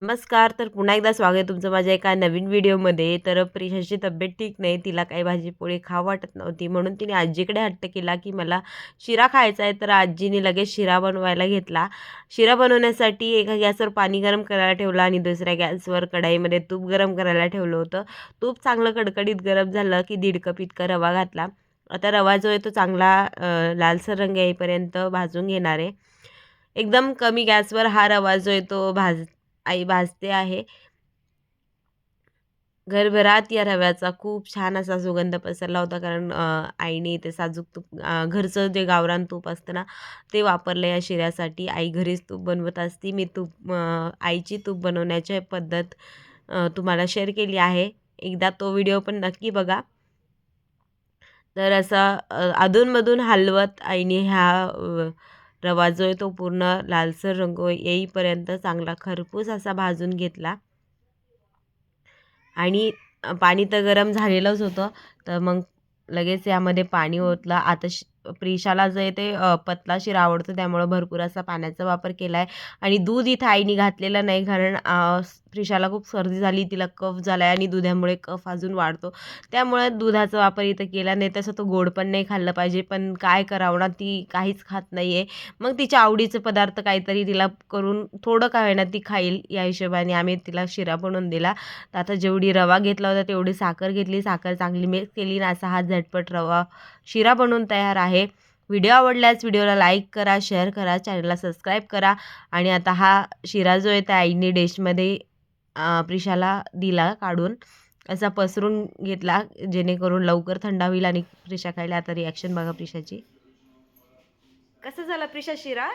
नमस्कार. तर पुन्हा एकदा स्वागत आहे तुमचं माझ्या एका नवीन व्हिडिओमध्ये. तर प्रिशाची तब्येत ठीक नाही. तिला काही भाजी-पोळी खावं वाटत नव्हती. म्हणून तिने आजीकडे हट्ट केला, की मला शिरा खायचा आहे. तर आजीने लगेच शिरा बनवायला घेतला. शिरा बनवण्यासाठी एका गॅसवर पाणी गरम करायला ठेवलं आणि दुसऱ्या गॅसवर कढईमध्ये तूप गरम करायला ठेवलं होतं. तूप चांगलं कडकडीत गरम झालं, की 1.5 कप इतका रवा घातला. आता रवा जो आहे तो चांगला लालसर रंग येईपर्यंत भाजून घेणार आहे. एकदम कमी गॅसवर हा रवा जो आहे तो आई भाजते आहे. घरभरात या रव्याचा खूप छान असा सुगंध पसरला होता कारण आईने ते साजूक तूप घरचं जे गावरान तूप असतं ना, ते वापरलं या शिऱ्यासाठी. आई घरीच तूप बनवत असते. मी आईची तूप बनवण्याची पद्धत तुम्हाला शेअर केली आहे. एकदा तो व्हिडिओ पण नक्की बघा. तर असं अधूनमधून हलवत आईने रवा जो आहे तो पूर्ण लालसर रंग येईपर्यंत चांगला खरपूस असा भाजून घेतला. आणि पाणी तर गरम झालेलंच होतं. तर मग लगेच यामध्ये पाणी ओतलं. आता प्रिशाला जे ते पतला शिरा आवडतो त्यामुळं भरपूर असा पाण्याचा वापर केला आहे आणि दूध इथं आईने घातलेलं नाही कारण प्रिशाला खूप सर्दी झाली, तिला कफ झाला आहे आणि दुधामुळे कफ अजून वाढतो. त्यामुळे दुधाचा वापर इथं केला नाही. तसं तो गोड पण नाही खाल्लं पाहिजे, पण काय करावं ना, ती काहीच खात नाही आहे. मग तिच्या आवडीचे पदार्थ काहीतरी तिला करून थोडं का होईना ती खाईल या हिशोबाने आम्ही तिला शिरा बनवून दिला. तर आता जेवढी रवा घेतला होता तेवढी साखर घेतली, साखर चांगली मिक्स केली आणि असा हा झटपट शिरा बनवून तयार आहे. व्हिडिओ आवडल्यास व्हिडिओला लाईक करा, शेअर करा, चॅनलला सबस्क्राईब करा आणि आता हा शिरा जो आहे त्या आईने डिशमध्ये प्रिशाला दिला काढून. असा पसरून घेतला जेणेकरून लवकर थंड होईल आणि प्रिशा खायला. आता रिॲक्शन बघा प्रिशाची. कसा झाला प्रिशा शिरा?